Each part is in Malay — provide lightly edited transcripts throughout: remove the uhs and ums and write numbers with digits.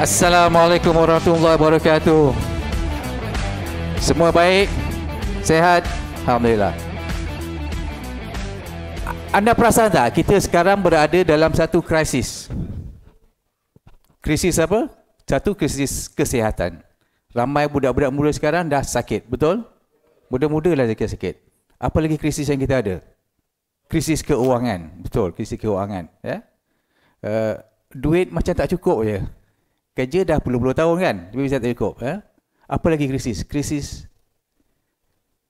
Assalamualaikum warahmatullahi wabarakatuh. Semua baik? Sehat? Alhamdulillah. Anda perasan tak kita sekarang berada dalam satu krisis? Krisis apa? Satu krisis kesihatan. Ramai budak-budak muda sekarang dah sakit, betul? Muda-muda lah sakit. Apa lagi krisis yang kita ada? Krisis keuangan, betul, krisis keuangan. Ya? Duit macam tak cukup je. Kerja dah puluh-puluh tahun kan, tapi bisa tak cukup. Ya? Apa lagi krisis? Krisis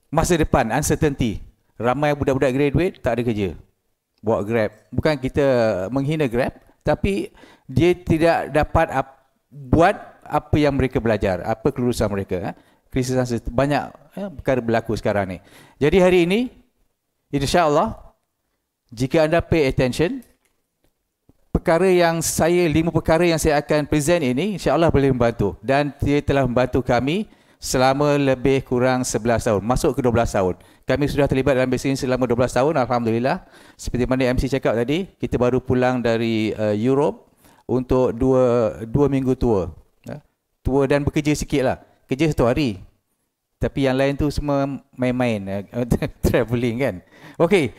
masa depan, uncertainty. Ramai budak-budak graduate tak ada kerja. Buat Grab. Bukan kita menghina Grab, tapi dia tidak dapat buat apa yang mereka belajar, apa kelulusan mereka. Krisis banyak perkara berlaku sekarang ni. Jadi hari ini, insya-Allah, jika anda pay attention, lima perkara yang saya akan present ini, insya-Allah boleh membantu. Dan dia telah membantu kami selama lebih kurang 11 tahun, masuk ke 12 tahun. Kami sudah terlibat dalam bisnes selama 12 tahun, Alhamdulillah. Seperti mana MC cakap tadi, kita baru pulang dari Europe untuk dua minggu tour. Tour dan bekerja sikit lah. Kerja 1 hari. Tapi yang lain tu semua main-main, travelling kan. Okey,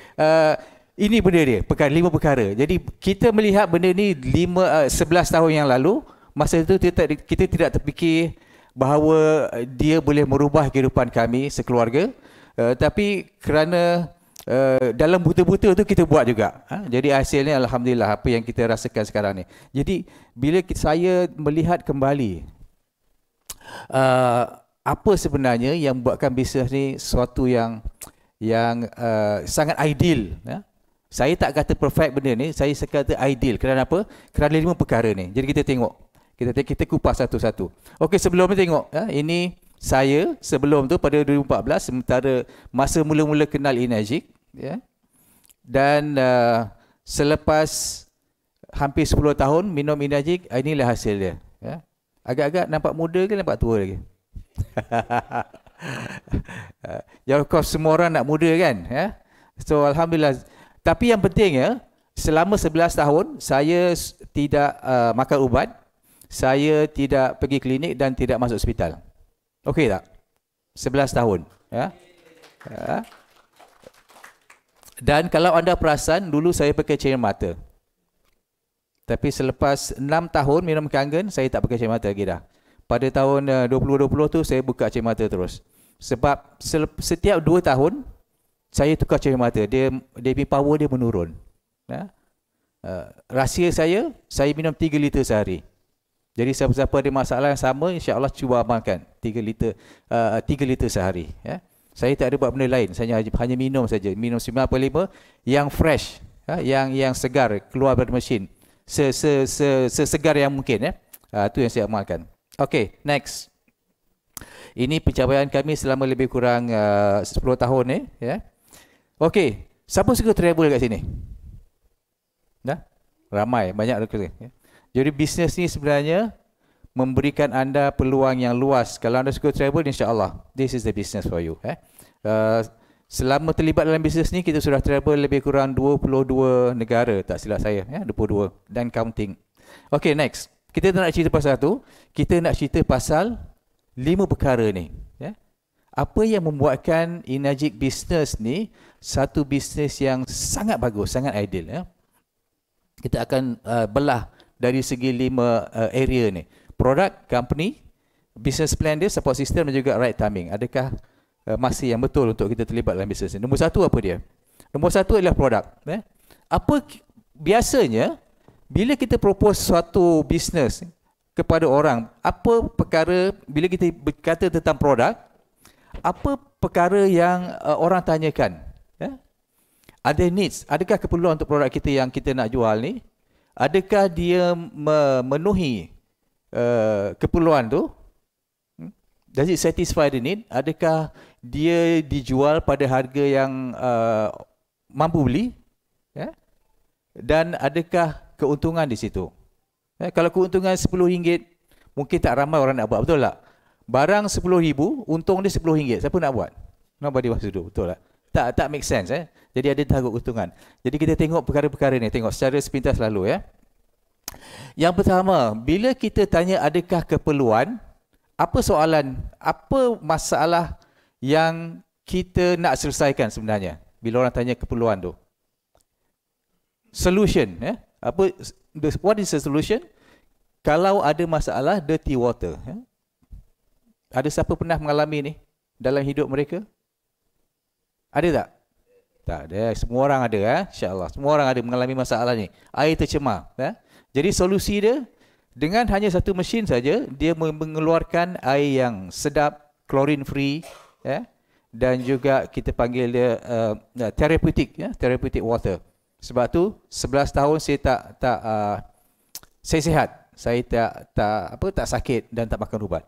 ini benda dia, 5 perkara. Jadi kita melihat benda ni 11 tahun yang lalu, masa itu kita tidak terfikir bahawa dia boleh merubah kehidupan kami sekeluarga. Tapi kerana dalam buta-buta tu kita buat juga. Jadi hasilnya Alhamdulillah apa yang kita rasakan sekarang ni. Jadi bila saya melihat kembali apa sebenarnya yang buatkan bisnes ni sesuatu yang sangat ideal. Saya tak kata perfect benda ni, saya kata ideal. Kerana apa? Kerana 5 perkara ni. Jadi kita tengok. Kita kupas satu-satu. Okey, sebelum ni tengok. Ini saya sebelum tu pada 2014, sementara masa mula-mula kenal Enagic. Dan selepas hampir 10 tahun minum Enagic, inilah hasil dia. Agak-agak nampak muda ke nampak tua lagi? Ya, of course semua orang nak muda kan. So Alhamdulillah. Tapi yang pentingnya, selama 11 tahun saya tidak makan ubat, saya tidak pergi klinik dan tidak masuk hospital. Okey tak? 11 tahun. Dan kalau anda perasan, dulu saya pakai cermin mata. Tapi selepas 6 tahun minum Kangen, saya tak pakai cermin mata lagi dah. Pada tahun 2020 tu saya buka cermin mata terus. Sebab setiap 2 tahun saya tukar cermin mata. Dia power dia menurun. Rahsia saya minum 3 liter sehari. Jadi siapa-siapa ada masalah yang sama, insya-Allah cuba amalkan 3 liter sehari. Saya tak ada buat benda lain. Saya hanya minum saja. Minum 9.5 yang fresh, yang segar keluar dari mesin. Sesegar yang mungkin. Itu yang saya amalkan. Okey, next. Ini pencapaian kami selama lebih kurang 10 tahun ni. Okey, siapa suka travel kat sini? Ramai, banyak kerja. Jadi bisnes ni sebenarnya memberikan anda peluang yang luas. Kalau anda suka travel, insya-Allah, this is the business for you. Selama terlibat dalam bisnes ni, kita sudah travel lebih kurang 22 negara, tak silap saya. 22 dan counting. Okey, next. Kita tak nak cerita pasal tu, kita nak cerita pasal 5 perkara ni. Apa yang membuatkan Enagic Business ni satu bisnes yang sangat bagus, sangat ideal. Kita akan belah dari segi 5 area ni. Produk, company, business plan dia, support system dan juga right timing. Adakah masih yang betul untuk kita terlibat dalam bisnes ni? Nombor 1 apa dia? Nombor 1 adalah produk. Apa biasanya bila kita propose suatu bisnes kepada orang, apa perkara bila kita berkata tentang produk, apa perkara yang orang tanyakan? Ada needs, adakah keperluan untuk produk kita yang kita nak jual ni? Adakah dia memenuhi keperluan tu? Does it satisfy the need? Adakah dia dijual pada harga yang mampu beli? Dan adakah keuntungan di situ? Kalau keuntungan RM10, mungkin tak ramai orang nak buat, betul tak? Barang RM10,000, untung dia RM10. Siapa nak buat? Nobody wants to do, betul tak? Tak make sense. Jadi ada target keuntungan. Jadi kita tengok perkara-perkara ni, tengok secara sepintas lalu. Yang pertama, bila kita tanya adakah keperluan, apa soalan, apa masalah yang kita nak selesaikan sebenarnya bila orang tanya keperluan tu? Solution, what is the solution? Kalau ada masalah dirty water, ada siapa pernah mengalami ni dalam hidup mereka? Ada tak? Tak ada. Semua orang ada, insya-Allah. Semua orang ada mengalami masalah ni. Air tercemar, Jadi solusi dia dengan hanya satu mesin saja, dia mengeluarkan air yang sedap, chlorine free, dan juga kita panggil dia therapeutic water. Sebab tu 11 tahun saya saya sihat. Saya tak sakit dan tak makan ubat,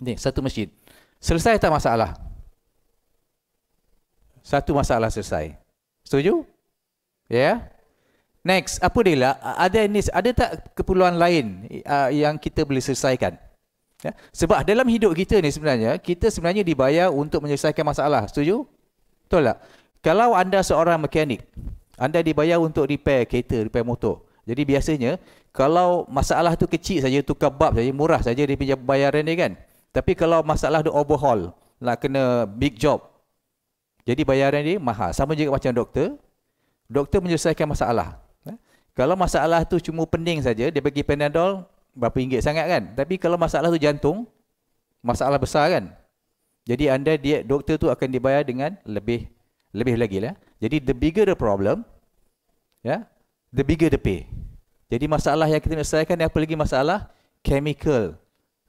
Ni satu mesin. Selesai tak masalah? Satu masalah selesai. Setuju? Ya? Next, apa dia lah? Ada tak keperluan lain yang kita boleh selesaikan? Sebab dalam hidup kita ni sebenarnya, kita sebenarnya dibayar untuk menyelesaikan masalah. Setuju? Betul tak? Kalau anda seorang mekanik, anda dibayar untuk repair kereta, repair motor. Jadi biasanya, kalau masalah tu kecil saja, tukar bab saja, murah saja dia punya bayaran dia kan. Tapi kalau masalah tu overhaul, nak kena big job, jadi bayaran dia mahal. Sama juga macam doktor. Doktor menyelesaikan masalah. Kalau masalah tu cuma pening saja, dia bagi Panadol, berapa ringgit sangat kan. Tapi kalau masalah tu jantung, masalah besar kan. Jadi doktor tu akan dibayar dengan lebih lagi lah. Jadi the bigger the problem, the bigger the pay. Jadi masalah yang kita selesaikan ni apa lagi masalah? Chemical,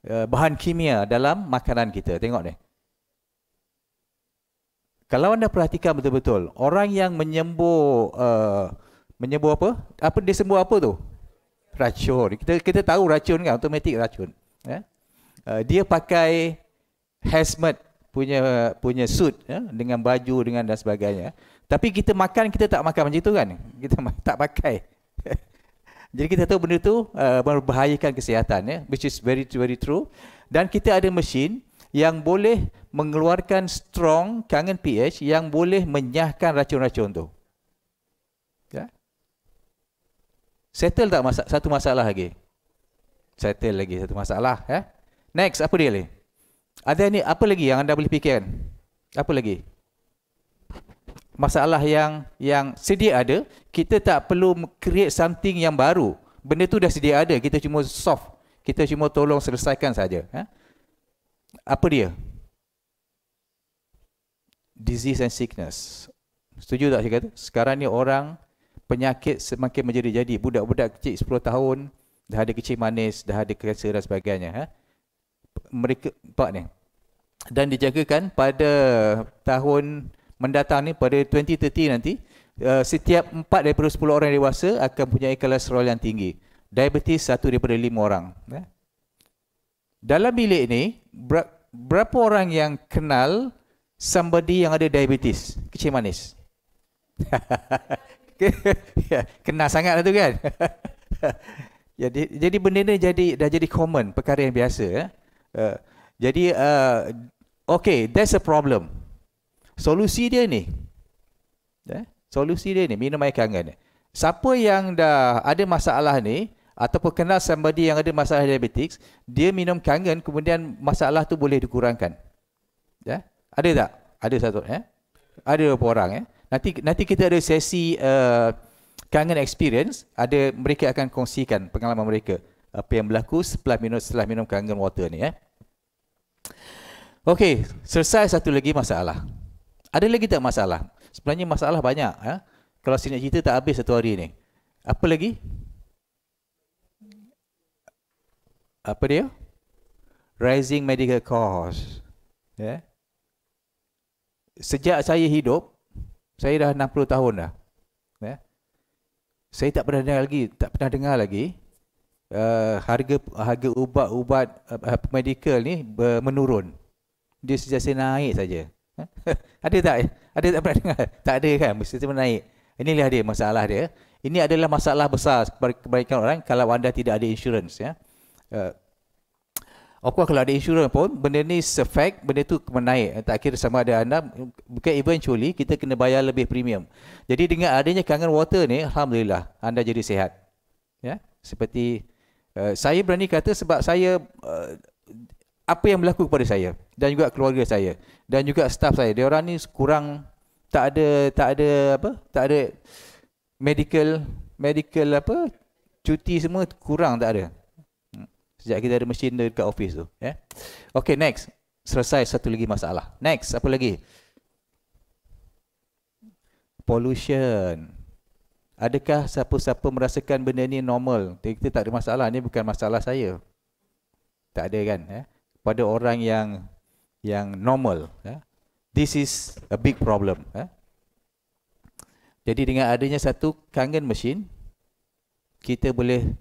bahan kimia dalam makanan kita. Tengok ni. Kalau anda perhatikan betul-betul, orang yang menyembuh apa? Apa dia sembuh apa tu? Racun. Kita tahu racun kan, automatik racun. Dia pakai hazmat punya suit, dengan baju dengan dan sebagainya. Tapi kita makan, kita tak makan macam itu kan? Kita tak pakai. Jadi kita tahu benda tu membahayakan kesihatan, which is very very true. Dan kita ada mesin yang boleh mengeluarkan strong kangen pH yang boleh menyahkan racun-racun tu. Settle tak satu masalah lagi? Settle lagi satu masalah. Next, apa dia ni? Ada ni apa lagi yang anda boleh fikirkan? Apa lagi? Masalah yang sedia ada, kita tak perlu create something yang baru. Benda tu dah sedia ada, kita cuma solve. Kita cuma tolong selesaikan saja. Apa dia? Disease and sickness. Setuju tak saya kata? Sekarang ni orang penyakit semakin menjadi-jadi. Budak-budak kecil 10 tahun dah ada kecil manis, dah ada kanser dan sebagainya. Mereka pak ni. Dan dijagakan pada tahun mendatang ni, pada 2030 nanti, setiap 4 daripada 10 orang dewasa akan punya kolesterol yang tinggi. Diabetes 1 daripada 5 orang. Dalam bilik ni, berapa orang yang kenal somebody yang ada diabetes, kecil manis? Kenal sangat lah tu kan. Jadi benda ni dah jadi common, perkara yang biasa. Jadi okay, that's a problem. Solusi dia ni, minum air kangen. Siapa yang dah ada masalah ni ataupun kenal somebody yang ada masalah diabetes, dia minum kangen, kemudian masalah tu boleh dikurangkan. Ada tak? Ada satu. Ada beberapa orang. Nanti kita ada sesi kangen experience. Mereka akan kongsikan pengalaman mereka, apa yang berlaku setelah minum kangen water ni. Okey, selesai satu lagi masalah. Ada lagi tak masalah? Sebenarnya masalah banyak. Kalau saya nak cerita tak habis satu hari ni. Apa lagi? Apa dia? Rising medical cost. Sejak saya hidup, saya dah 60 tahun dah. Saya tak pernah dengar lagi harga ubat medical ni menurun. Dia sentiasa naik saja. Ada tak? Ada tak pernah dengar? Tak ada kan? Mesti naik. Inilah dia masalah dia. Ini adalah masalah besar kebanyakan orang kalau anda tidak ada insurans. Of course kalau ada insurans pun, benda ni se-fact, benda tu menaik. Tak kira sama ada anda, bukan eventually kita kena bayar lebih premium. Jadi dengan adanya kangen water ni, alhamdulillah anda jadi sihat. Seperti saya berani kata sebab saya apa yang berlaku kepada saya dan juga keluarga saya dan juga staf saya, dia orang ni kurang tak ada medical cuti semua kurang, tak ada. Sejak kita ada mesin dekat office tu, ya. Okay, next. Selesai satu lagi masalah. Next, apa lagi? Pollution. Adakah siapa-siapa merasakan benda ni normal? Kita tak ada masalah, ni bukan masalah saya. Tak ada kan, ya? Pada orang yang normal, ya? This is a big problem, ya? Jadi dengan adanya satu kangen mesin, kita boleh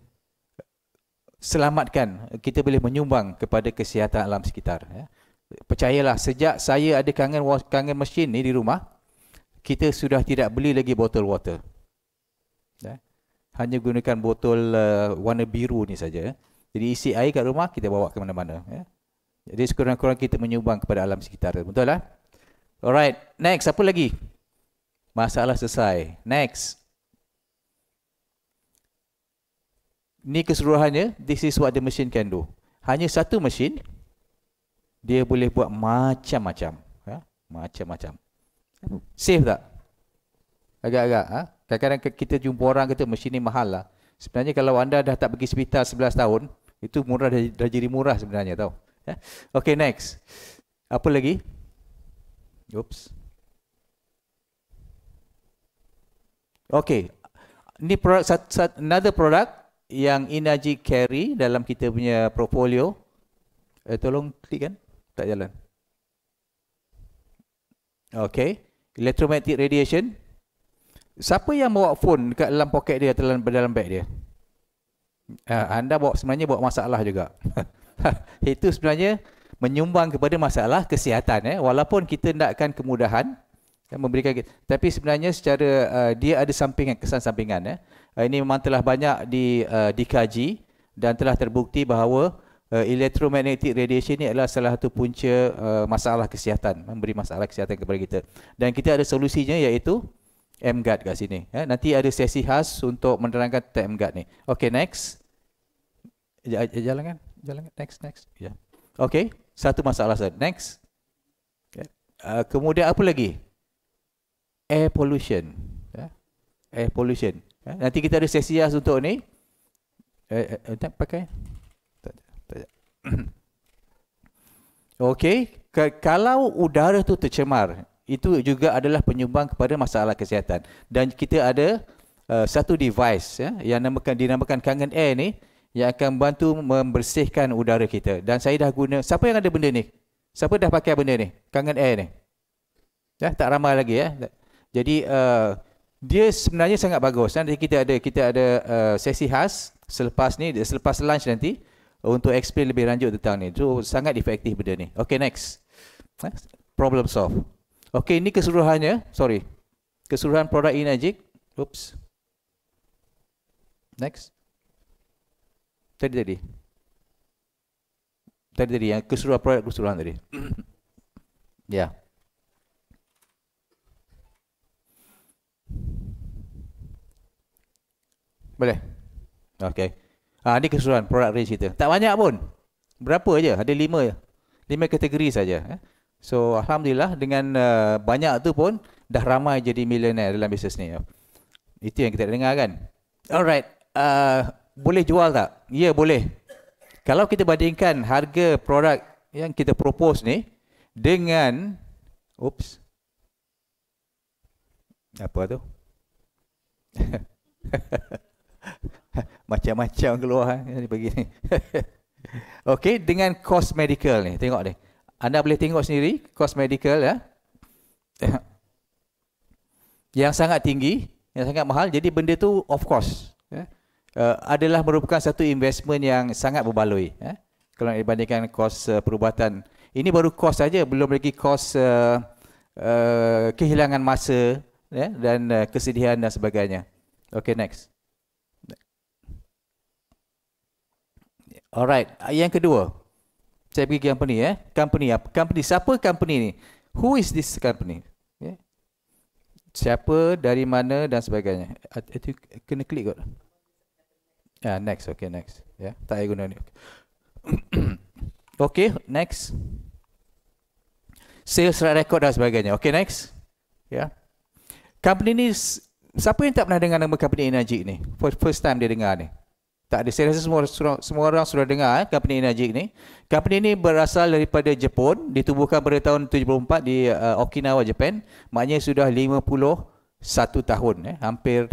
selamatkan, kita boleh menyumbang kepada kesihatan alam sekitar, ya? Percayalah, sejak saya ada kangen mesin ni di rumah, kita sudah tidak beli lagi botol water, ya? Hanya gunakan botol warna biru ni saja. Jadi isi air kat rumah, kita bawa ke mana-mana, ya? Jadi sekurang-kurang kita menyumbang kepada alam sekitar. Betul lah? Alright, next, apa lagi? Masalah selesai. Next. Ni keseluruhannya, this is what the machine can do. Hanya satu mesin, dia boleh buat macam-macam, ya? Macam-macam. Safe tak? Agak-agak, ha? Kadang-kadang kita jumpa orang kata mesin ni mahal lah. Sebenarnya kalau anda dah tak pergi hospital 11 tahun, itu murah, dah jadi murah sebenarnya, tau. Ya? Okay, next. Apa lagi? Oops. Okay. Ni produk, another product yang Inagic carry dalam kita punya portfolio. Tolong klik kan? Tak jalan. Okay. Electromagnetic radiation. Siapa yang bawa phone dekat dalam poket dia atau dalam beg dia? Anda sebenarnya bawa masalah juga. Itu sebenarnya menyumbang kepada masalah kesihatan, walaupun kita nakkan kemudahan memberikan, tapi sebenarnya secara dia ada sampingan, kesan sampingan. Ini memang telah banyak dikaji dan telah terbukti bahawa electromagnetic radiation ini adalah salah satu punca masalah kesihatan, memberi masalah kesihatan kepada kita. Dan kita ada solusinya, iaitu MGuard kat sini. Nanti ada sesi khas untuk menerangkan tentang MGuard ni. Okay, next. Jalan kan? Next. Ya. Okay, satu masalah saja. Next. Kemudian apa lagi? Air pollution. Air pollution. Nanti kita ada sesi khas untuk ni. Tak pakai? Tak. Okay, kalau udara tu tercemar, itu juga adalah penyumbang kepada masalah kesihatan. Dan kita ada satu device, yang dinamakan Kangen Air ni, yang akan membantu membersihkan udara kita. Dan saya dah guna. Siapa yang ada benda ni? Siapa dah pakai benda ni? Kangen Air ni? Ya, tak ramai lagi, ya. Jadi dia sebenarnya sangat bagus. Nanti kita ada sesi khas selepas lunch nanti untuk explain lebih lanjut tentang ni. So sangat efektif benda ni. Okay, next. Problem solve. Okay, ini keseluruhannya. Keseluruhan produk Inagic. Oops. Next. Tadi yang keseluruhan produk keseluruhan tadi. Ya. Boleh? Okay. Ini keseluruhan produk range kita. Tak banyak pun. Berapa je? Ada 5 kategori saja. So alhamdulillah, dengan banyak tu pun dah ramai jadi millionaire dalam bisnes ni. Itu yang kita dengar kan. Alright. Boleh jual tak? Ya, boleh. Kalau kita bandingkan harga produk yang kita propose ni dengan apa tu? Macam-macam keluar begini. Okey, dengan cost medical ni, tengok ni. Anda boleh tengok sendiri cost medical, ya. Yang sangat tinggi, yang sangat mahal. Jadi benda tu of course, ya, adalah merupakan satu investment yang sangat berbaloi, ya. Kalau dibandingkan kos perubatan. Ini baru kos saja, belum lagi kos kehilangan masa, ya, dan kesedihan dan sebagainya. Okay, next. Alright, yang kedua. Saya pergi company, Company, siapa company ni? Who is this company? Yeah. Siapa, dari mana dan sebagainya. Itu kena klik kot. Next, okay, next. Ya, tak payah guna ni. Okay, next. Sales track record dan sebagainya. Okay, next. Ya. Company ni, siapa yang tak pernah dengar nama company Energik ni? First time dia dengar ni. Tak ada, saya rasa semua orang sudah dengar company Energik ni. Company ni berasal daripada Jepun, ditubuhkan pada tahun 74 di Okinawa, Japan. Maknanya sudah 51 tahun, hampir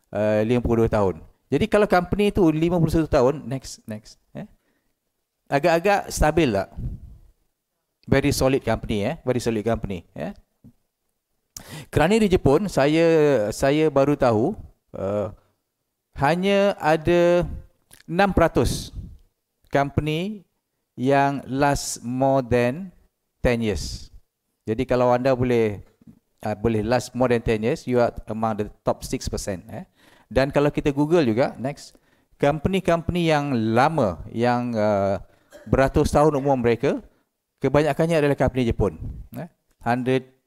52 tahun. Jadi kalau company tu 51 tahun, next. Agak-agak stabil tak? Very solid company, very solid company. Kerana di Jepun, saya baru tahu hanya ada 6% company yang last more than 10 years. Jadi kalau anda boleh last more than 10 years, you are among the top 6%. Dan kalau kita Google juga, next, company-company yang lama, yang beratus tahun umur mereka, kebanyakannya adalah company Jepun. 100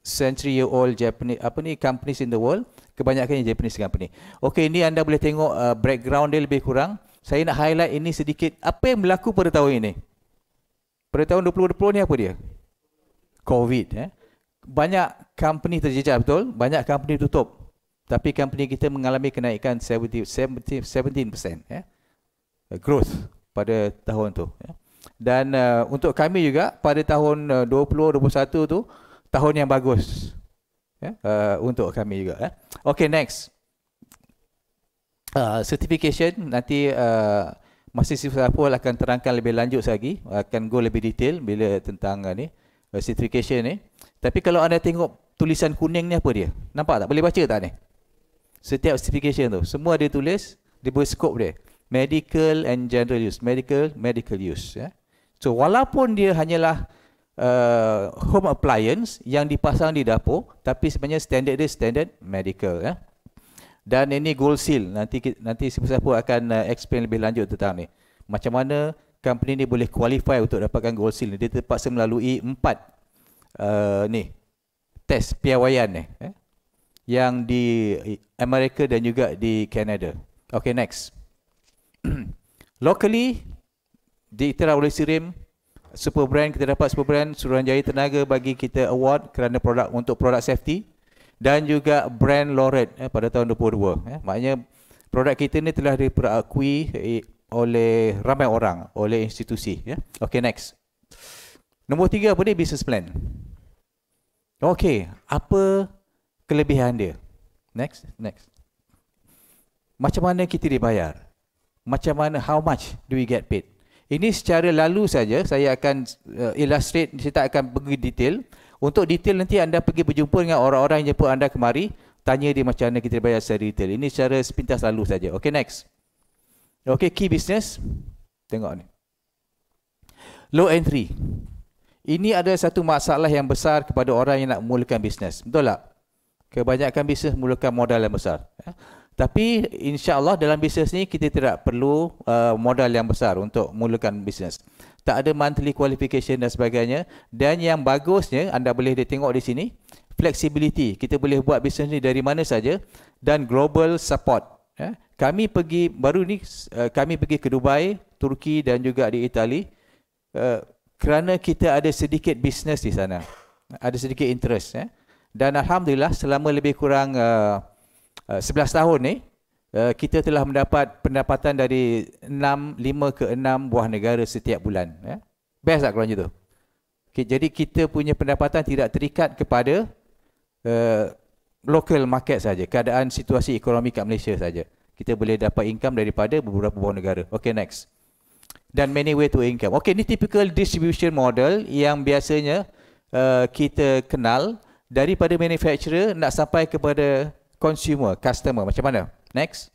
century year old Japanese companies in the world, kebanyakannya Japanese company. Okey, ini anda boleh tengok background dia lebih kurang. Saya nak highlight ini sedikit. Apa yang berlaku pada tahun ini? Pada tahun 2020 ni apa dia? COVID. Banyak company terjejas, betul? Banyak company tutup. Tapi company kita mengalami kenaikan 17%, growth pada tahun tu. Dan untuk kami juga pada tahun 2021 tu tahun yang bagus untuk kami juga. Okay, next. Certification nanti Masih Sifat Apol akan terangkan lebih lanjut lagi, akan go lebih detail bila tentang ni certification ni. Tapi kalau anda tengok tulisan kuning ni apa dia? Nampak tak? Boleh baca tak ni? Setiap certification tu semua dia tulis, dia berskop dia. Medical and general use, medical use. So walaupun dia hanyalah home appliance yang dipasang di dapur, tapi sebenarnya standard dia standard medical. Dan ini gold seal. Nanti siapa akan explain lebih lanjut tentang ni. Macam mana company ni boleh qualify untuk dapatkan gold seal. Dia terpaksa melalui 4 test piawaian ni. Yang di Amerika dan juga di Canada. Okay, next. Locally, diiktiraf oleh SIRIM, super brand, kita dapat super brand, Suruhanjaya Tenaga bagi kita award kerana untuk produk safety. Dan juga brand laureate pada tahun 2022. Maknanya produk kita ni telah diperakui oleh ramai orang, oleh institusi. Okay, next. Nombor 3 apa dia? Business plan. Okay, apa kelebihan dia? Next. Macam mana kita dibayar? Macam mana, how much do we get paid? Ini secara lalu saja saya akan illustrate, saya tak akan pergi detail. Untuk detail nanti anda pergi berjumpa dengan orang-orang yang jemput anda kemari, tanya dia macam mana kita dibayar secara detail. Ini secara sepintas lalu saja. Okay, next. Okay, key business. Tengok ni. Low entry. Ini ada satu masalah yang besar kepada orang yang nak memulakan bisnes. Betul tak? Kebanyakan bisnes memulakan modal yang besar. Tapi insya-Allah dalam bisnes ni kita tidak perlu modal yang besar untuk memulakan bisnes. Tak ada monthly qualification dan sebagainya. Dan yang bagusnya anda boleh tengok di sini, flexibility. Kita boleh buat bisnes ni dari mana saja dan global support. Kami pergi kami pergi ke Dubai, Turki dan juga di Itali kerana kita ada sedikit bisnes di sana. Ada sedikit interest. Dan alhamdulillah selama lebih kurang 11 tahun ni kita telah mendapat pendapatan dari 5 ke 6 buah negara setiap bulan. Best tak kalau macam tu? Okay, jadi kita punya pendapatan tidak terikat kepada local market saja, keadaan situasi ekonomi kat Malaysia saja. Kita boleh dapat income daripada beberapa buah negara. Okay, next. Dan many way to income. Okay, ini typical distribution model yang biasanya kita kenal daripada manufacturer nak sampai kepada consumer, customer. Macam mana? Next.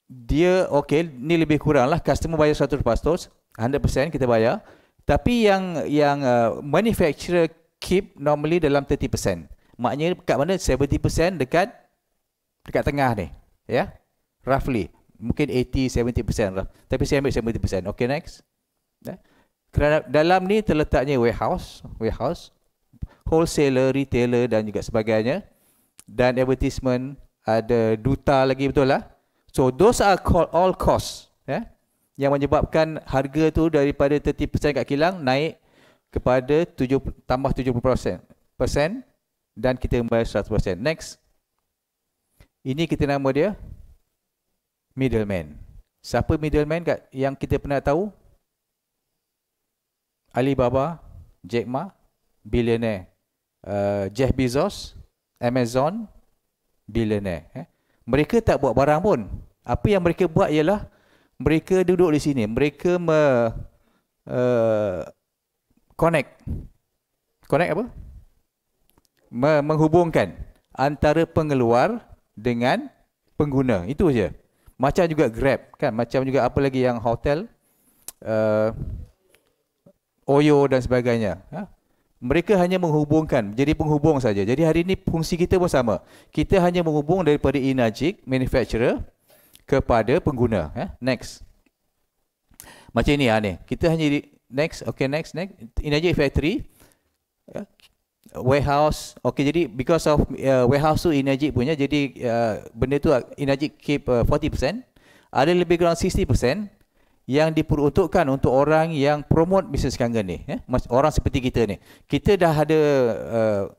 Dia okey, ni lebih kurang lah customer bayar 100%, 100% kita bayar. Tapi yang manufacturer keep normally dalam 30%. Maknanya kat mana 70% dekat tengah ni. Ya. Roughly. Mungkin 80-70% lah. Tapi saya ambil 70%. Okay, next. Kerana dalam ni terletaknya warehouse, wholesaler, retailer dan juga sebagainya. Dan advertisement, ada duta lagi, betul lah. So those are called all costs, yang menyebabkan harga tu daripada 30% kat kilang naik kepada tambah 70% dan kita membayar 100%. Next. Ini kita nama dia middleman. Siapa middleman yang kita pernah tahu? Alibaba, Jack Ma, billionaire. Jeff Bezos, Amazon, billionaire. Mereka tak buat barang pun. Apa yang mereka buat ialah mereka duduk di sini. Mereka connect apa? Menghubungkan antara pengeluar dengan pengguna. Itu saja. Macam juga Grab kan, macam juga apa lagi yang hotel, Oyo dan sebagainya. Mereka hanya menghubungkan, jadi penghubung saja. Jadi hari ini fungsi kita pun sama. Kita hanya menghubung daripada Enagic manufacturer kepada pengguna. Next. Macam ini ni. Kita hanya next. Okay, next. Enagic factory, warehouse. Okay, jadi because of warehouse tu Enagic punya, jadi benda tu Enagic keep 40%. Ada lebih kurang 60% yang diperuntukkan untuk orang yang promote bisnes kangen ni, orang seperti kita ni. Kita dah ada,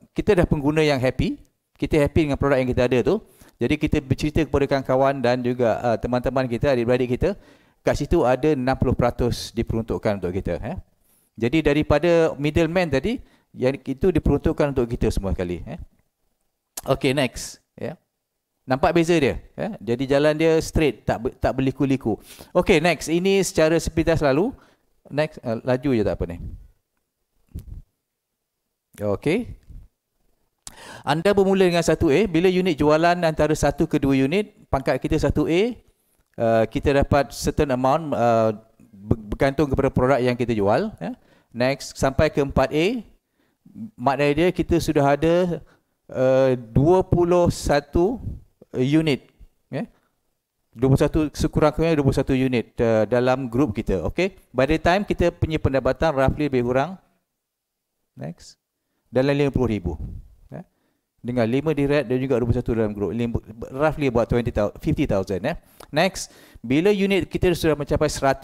kita dah pengguna yang happy, kita happy dengan produk yang kita ada tu. Jadi kita bercerita kepada kawan-kawan dan juga teman-teman kita, adik-beradik kita, kat situ ada 60% diperuntukkan untuk kita. Jadi daripada middleman tadi, yang itu diperuntukkan untuk kita semua sekali. Okay, next. Nampak beza dia? Jadi jalan dia straight, tak berliku-liku. Okay, next. Ini secara sepintas lalu. Next, laju je tak apa ni. Okay. Anda bermula dengan 1A. Bila unit jualan antara 1 ke 2 unit, pangkat kita 1A, kita dapat certain amount bergantung kepada produk yang kita jual. Next, sampai ke 4A, maknanya dia kita sudah ada 21 unit, 21 sekurang-kurangnya 21 unit dalam grup kita. Okay, by the time kita punya pendapatan roughly lebih kurang next dalam 50,000, dengan 5 direct dan juga 21 dalam grup, roughly about 50,000. Next, bila unit kita sudah mencapai 101,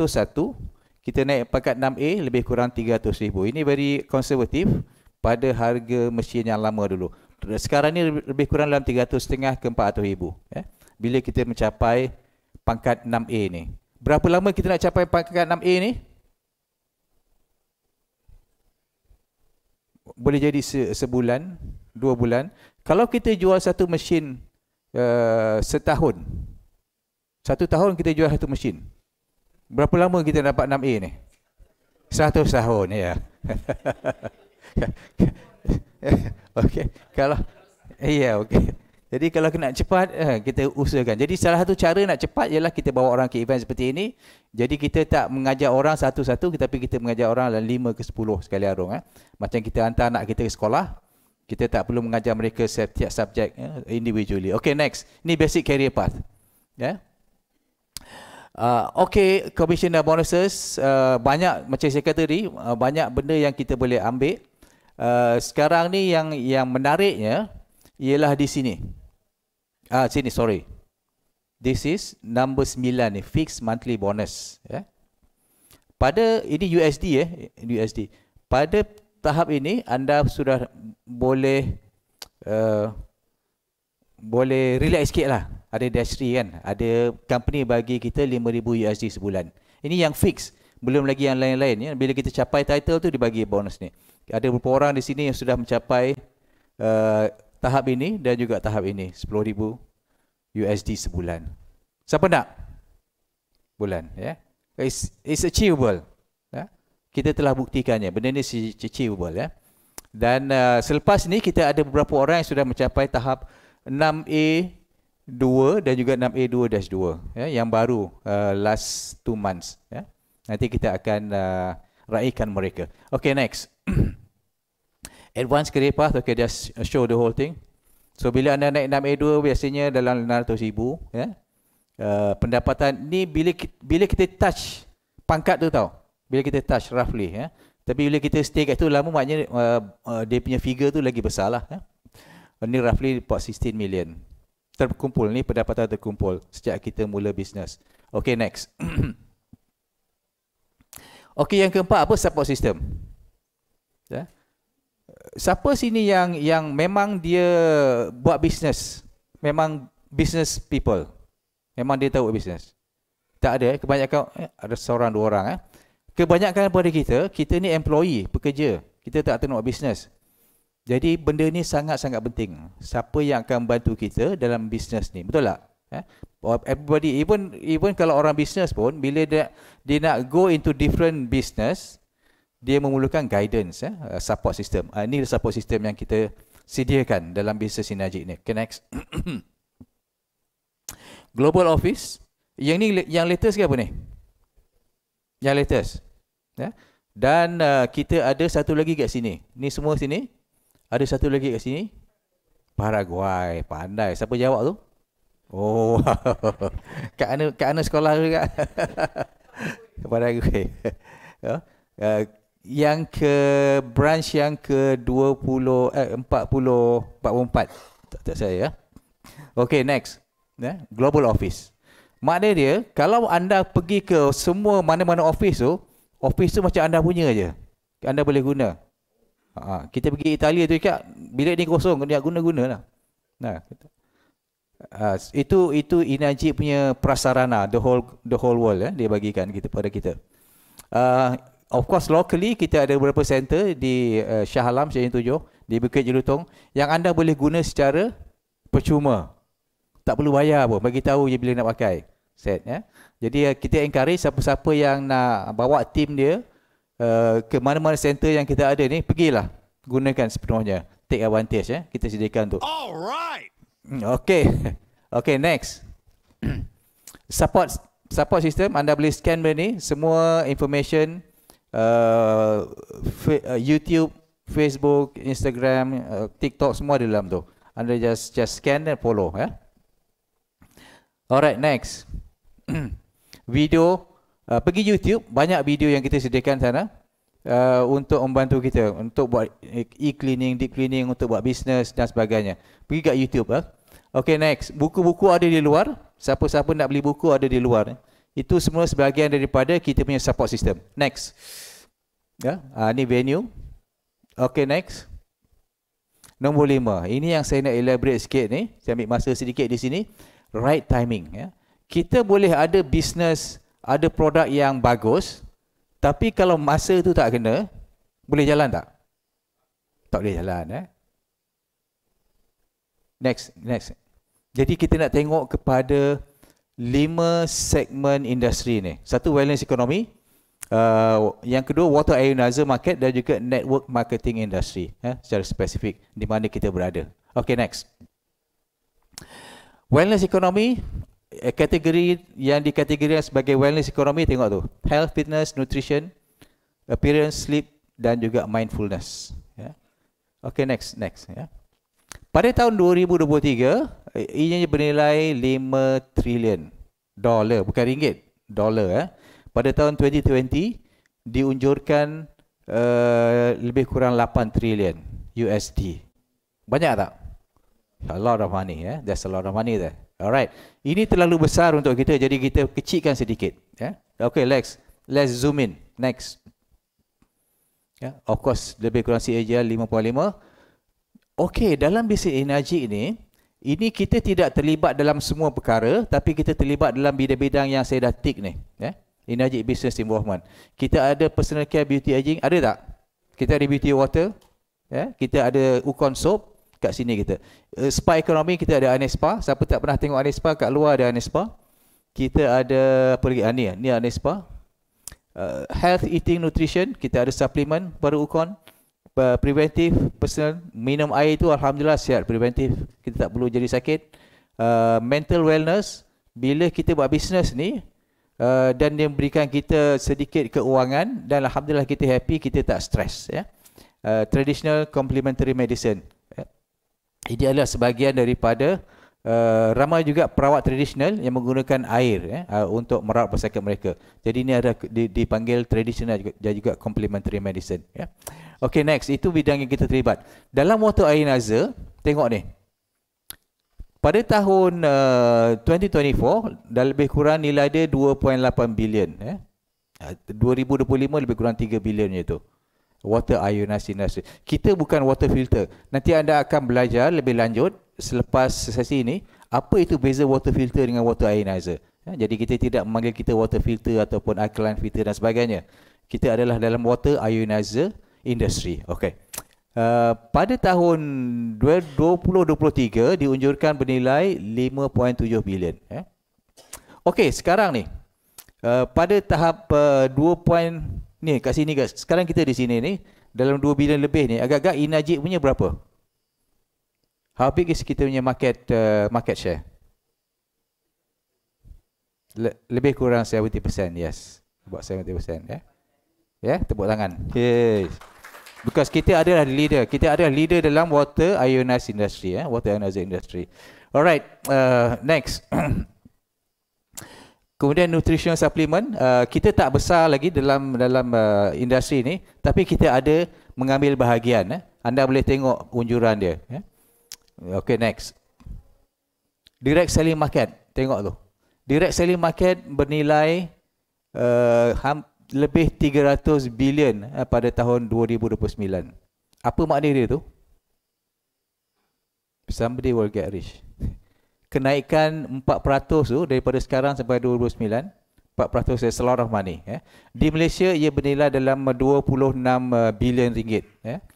kita naik pangkat 6A, lebih kurang 300,000. Ini very konservatif pada harga mesin yang lama dulu. Sekarang ni lebih kurang dalam 300,500 ke 400,000. Bila kita mencapai pangkat 6A ni. Berapa lama kita nak capai pangkat 6A ni? Boleh jadi sebulan, 2 bulan. Kalau kita jual satu mesin setahun, 1 tahun kita jual satu mesin, berapa lama kita dapat 6A ni? 100 tahun, ya. Okey, kalau okey. Jadi kalau nak cepat, kita usahakan. Jadi salah satu cara nak cepat ialah kita bawa orang ke event seperti ini. Jadi kita tak mengajak orang satu-satu, tapi kita mengajak orang dalam 5 ke 10 sekali arung. Macam kita hantar anak kita ke sekolah, kita tak perlu mengajar mereka setiap subjek individually. Okay, next. Ini basic career path. Okay, commission dan bonuses. Banyak, macam saya kata tadi, banyak benda yang kita boleh ambil. Sekarang ni yang menariknya ialah di sini. Sini, sorry. This is number 9 ni, fixed monthly bonus. Pada ini USD USD. Pada tahap ini anda sudah boleh relax sikit lah. Ada dashry kan, ada company bagi kita 5,000 USD sebulan. Ini yang fix, belum lagi yang lain-lain. Bila kita capai title tu dibagi bonus ni. Ada beberapa orang di sini yang sudah mencapai tahap ini dan juga tahap ini, 10,000 USD sebulan. Siapa nak? Bulan, It's achievable. Kita telah buktikannya. Benda ni achievable, Dan selepas ni kita ada beberapa orang yang sudah mencapai tahap 6A2 dan juga 6A2-2, yang baru last 2 months. Nanti kita akan raikan mereka. Okay, next. Advanced career path, okay, just show the whole thing. So bila anda naik 6A2 biasanya dalam 600,000, pendapatan ni bila kita touch pangkat tu tau. Bila kita touch roughly, tapi bila kita stay kat tu lama, maknanya dia punya figure tu lagi besar lah. Ni roughly about 16 million. terkumpul. Ni pendapatan terkumpul sejak kita mula bisnes. Okay, next. Okay, yang keempat apa? Support system. Ya. Siapa sini yang memang dia buat bisnes? Memang business people. Memang dia tahu bisnes. Tak ada, kebanyakan ada seorang dua orang. Kebanyakan daripada kita ni employee, pekerja. Kita tak tahu bisnes. Jadi benda ni sangat-sangat penting. Siapa yang akan bantu kita dalam bisnes ni? Betul tak? Everybody, even kalau orang bisnes pun, bila dia nak go into different business, dia memerlukan guidance, support system. Ini support system yang kita sediakan dalam bisnes Synergic ni. Okay, next. Global Office. Yang ni yang latest ke apa ni? Yang latest. Ya? Dan kita ada satu lagi kat sini. Ni semua sini. Ada satu lagi kat sini. Paraguay. Pandai. Siapa jawab tu? Oh. Kat mana sekolah juga? Paraguay. Yang ke branch yang ke 44. Tak saya ya. Okay, next. Global Office. Maknanya dia, kalau anda pergi ke semua mana-mana office tu macam anda punya aja. Anda boleh guna. Kita pergi Italia tu ikat, bilik ni kosong, dia guna-guna lah. Itu Synergic punya prasarana, the whole world dia bagikan kita pada kita. Of course locally kita ada beberapa center di Shah Alam, Syahrin 7, di Bukit Jelutong yang anda boleh guna secara percuma. Tak perlu bayar pun, bagi tahu je bila nak pakai. Set ya. Jadi kita encourage siapa-siapa yang nak bawa tim dia ke mana-mana center yang kita ada ni, pergilah, gunakan sepenuhnya. Take advantage ya. Kita sediakan tu. Alright. Okay. Okay, next. Support system, anda boleh scan benda ni, semua information YouTube, Facebook, Instagram, TikTok semua di dalam tu. Anda just scan dan follow ya. Alright, next. Video, pergi YouTube, banyak video yang kita sediakan sana untuk membantu kita untuk buat e-cleaning, deep cleaning, untuk buat bisnes dan sebagainya. Pergi kat YouTube. Okay, next. Buku-buku ada di luar. Siapa-siapa nak beli buku ada di luar. Itu semua sebahagian daripada kita punya support system. Next. Ya, ni venue. Okay, next. Nombor 5. Ini yang saya nak elaborate sikit ni. Saya ambil masa sedikit di sini. Right timing. Ya. Kita boleh ada bisnes, ada produk yang bagus, tapi kalau masa tu tak kena, boleh jalan tak? Tak boleh jalan. Next. Jadi kita nak tengok kepada 5 segmen industri ni. Satu, wellness economy. Yang kedua, water ionizer market dan juga network marketing industry. Secara spesifik di mana kita berada. Okay, next. Wellness economy, kategori yang dikategorikan sebagai wellness economy, tengok tu. Health, fitness, nutrition, appearance, sleep dan juga mindfulness. Okay, next. Pada tahun 2023, ianya bernilai 5 trilion dolar, bukan ringgit, dolar. Pada tahun 2020 diunjurkan lebih kurang 8 trilion USD. Banyak tak? A lot of money. That's a lot of money there. Alright. Ini terlalu besar untuk kita, jadi kita kecilkan sedikit. Okay, let's zoom in. Next. Of course, lebih kurang CAGR 5.5. Okay, dalam bisnes Synergic ini kita tidak terlibat dalam semua perkara, tapi kita terlibat dalam bidang-bidang yang saya dah tick ni. Synergic Business Involvement. Kita ada personal care, beauty aging, ada tak? Kita ada beauty water, kita ada Ukon soap, kat sini kita. Spa ekonomi, kita ada Anespa. Siapa tak pernah tengok Anespa, kat luar ada Anespa. Kita ada apa lagi? Ni Anespa. Health, eating, nutrition, kita ada suplemen baru Ukon. Preventive, personal, minum air itu alhamdulillah sihat, preventif, kita tak perlu jadi sakit. Mental wellness, bila kita buat bisnes ni dan dia memberikan kita sedikit keuangan dan alhamdulillah kita happy, kita tak stres. Traditional complementary medicine, ini adalah sebahagian daripada ramai juga perawat tradisional yang menggunakan air untuk merawat pesakit mereka. Jadi ini ada dipanggil tradisional dan juga complementary medicine. Okay, next. Itu bidang yang kita terlibat. Dalam water ionizer, tengok ni. Pada tahun 2024, dah lebih kurang nilai dia 2.8 bilion. 2025 lebih kurang 3 bilion itu. Water ionized industry. Kita bukan water filter. Nanti anda akan belajar lebih lanjut selepas sesi ini, apa itu beza water filter dengan water ionizer. Jadi kita tidak memanggil kita water filter ataupun alkaline filter dan sebagainya. Kita adalah dalam water ionizer industry. Okay. Pada tahun 2023 diunjurkan bernilai 5.7 bilion. Okey, sekarang ni pada tahap 2. Ni kat sini guys. Sekarang kita di sini ni dalam 2 bilion lebih ni, agak-agak Inajib punya berapa? How big is kita punya market share? Lebih kurang 70%, yes. About 70%, tepuk tangan. Yes. Because kita adalah leader. Kita adalah leader dalam water ionized industry, water ionized industry. Alright, next. Kemudian nutritional supplement, kita tak besar lagi dalam industri ni, tapi kita ada mengambil bahagian. Anda boleh tengok unjuran dia. Okay, next. Direct selling market, tengok tu. Direct selling market bernilai lebih 300 bilion pada tahun 2029. Apa makna dia tu? Somebody will get rich. Kenaikan 4% tu daripada sekarang sampai 2029, 4% is a lot of money. Di Malaysia ia bernilai dalam 26 bilion ringgit,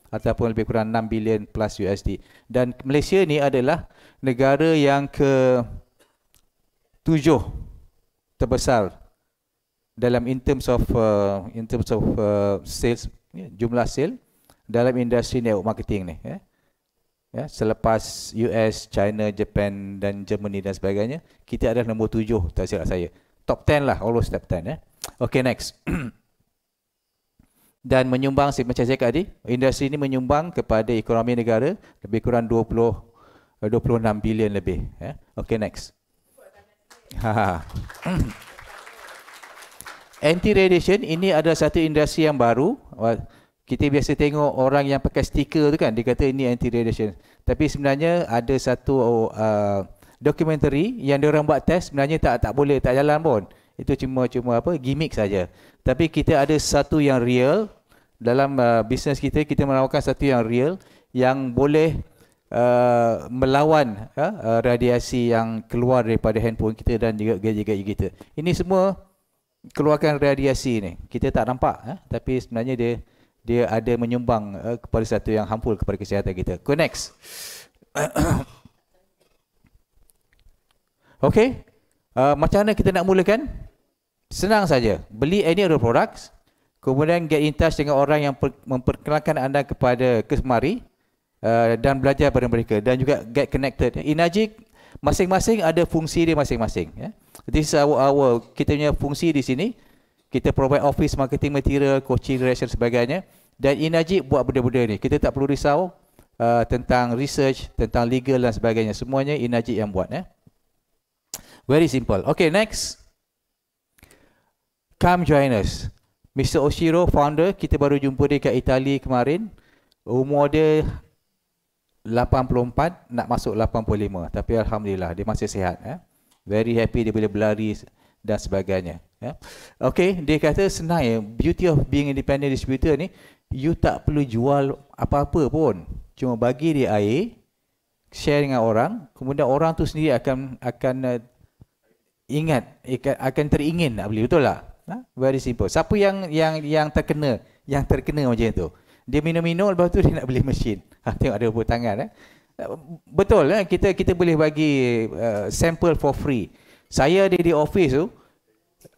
ataupun lebih kurang 6 bilion plus USD. Dan Malaysia ni adalah negara yang ke-7 terbesar dalam in terms of sales, jumlah sale dalam industri network marketing ni. Selepas US, China, Japan dan Germany dan sebagainya, kita adalah nombor 7, tak silap saya. Top 10 lah, always top 10. Okay, next. Dan menyumbang, macam saya cakap tadi, industri ini menyumbang kepada ekonomi negara lebih kurang 26 bilion lebih. Okay, next. Anti-radiation ini adalah satu industri yang baru. Kita biasa tengok orang yang pakai stiker tu kan, dia kata ini anti-radiation. Tapi sebenarnya ada satu dokumentari yang diorang buat test, sebenarnya tak boleh, tak jalan pun. Itu cuma apa, gimmick saja. Tapi kita ada satu yang real dalam bisnes kita menawarkan satu yang real yang boleh melawan radiasi yang keluar daripada handphone kita dan juga gadget-gadget kita. Ini semua keluarkan radiasi ni. Kita tak nampak, tapi sebenarnya dia ada menyumbang kepada satu yang harmful kepada kesihatan kita. Go next. Okay. Macam mana kita nak mulakan? Senang saja. Beli any other products. Kemudian get in touch dengan orang yang memperkenalkan anda kepada kesemari. Dan belajar pada mereka. Dan juga get connected. Inajib masing-masing ada fungsi dia masing-masing. This is kita punya fungsi di sini. Kita provide office marketing material, coaching, direction sebagainya. Dan Inajib buat benda-benda ni. Kita tak perlu risau tentang research, tentang legal dan sebagainya. Semuanya Inajib yang buat. Very simple. Okay, next. Come join us. Mr. Oshiro, founder, kita baru jumpa dia kat Itali kemarin. Umur dia 84, nak masuk 85. Tapi Alhamdulillah, dia masih sihat. Very happy dia boleh berlari dan sebagainya. Okay, dia kata senang ya. Beauty of being independent distributor ni, you tak perlu jual apa-apa pun. Cuma bagi dia air, share dengan orang, kemudian orang tu sendiri akan ingat, akan teringin nak beli, betul tak? Very simple. Siapa yang terkena macam tu? Dia minum-minum, lepas tu dia nak beli mesin. Tengok ada tepuk tangan. Betul, kita boleh bagi sample for free. Saya ada di office tu,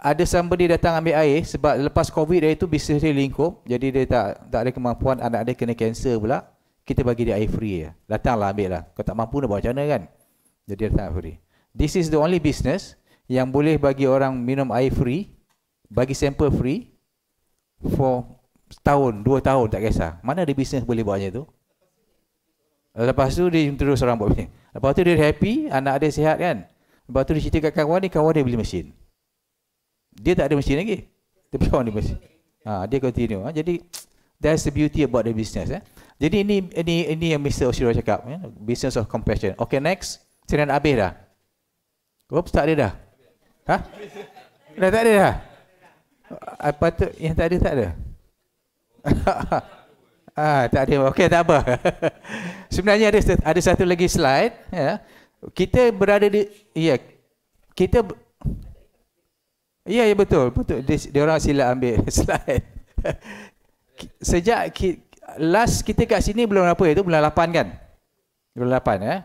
ada somebody datang ambil air sebab lepas COVID dia itu bisnes dia lingkup, jadi dia tak ada kemampuan, anak dia kena kanser pula. Kita bagi dia air free. Datanglah ambil lah. Kau tak mampu nak buat macam mana kan? Jadi dia datang free. This is the only business yang boleh bagi orang minum air free, bagi sampel free for setahun, 2 tahun, tak kisah. Mana ada bisnes boleh buat macam tu? Lepas tu dia terus orang buat macam. Lepas tu dia happy, anak dia sihat kan? Lepas tu dia cerita kat kawan ni, kawan dia beli mesin. Dia tak ada mesin lagi, tapi kawan dia mesin. Dia continue. Jadi that's the beauty about the business. Jadi ini yang Mr. Oshiro cakap, business of compassion. Okay, next. Saya nak habis dah. Oops, tak ada dah. Ha? Dah tak ada dah. Apa tu yang tak ada tak ada? Tak ada. Okey, tak apa. Sebenarnya ada satu lagi slide, ya. Kita berada di kita ya betul. Dia orang sila ambil slide. Sejak last kita kat sini bulan apa itu? Bulan 8 kan? Bulan 8 ya.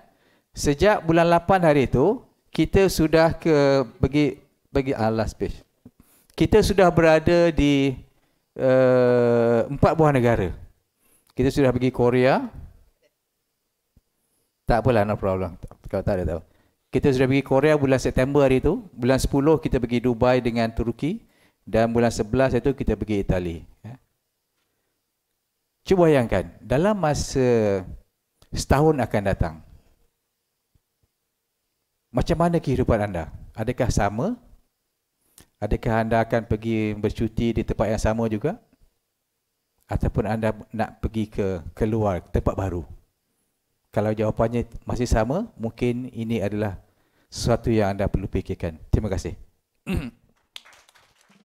Sejak bulan 8 hari itu kita sudah bagi last page. Kita sudah berada di 4 buah negara. Kita sudah pergi Korea. Tak apalah, no problem. Kalau tak ada tahu. Kita sudah pergi Korea bulan September hari itu. Bulan 10 kita pergi Dubai dengan Turki. Dan bulan 11 itu kita pergi Itali. Cuba bayangkan, dalam masa setahun akan datang, macam mana kehidupan anda? Adakah sama? Adakah anda akan pergi bercuti di tempat yang sama juga? Ataupun anda nak pergi ke keluar tempat baru? Kalau jawapannya masih sama, mungkin ini adalah sesuatu yang anda perlu fikirkan. Terima kasih.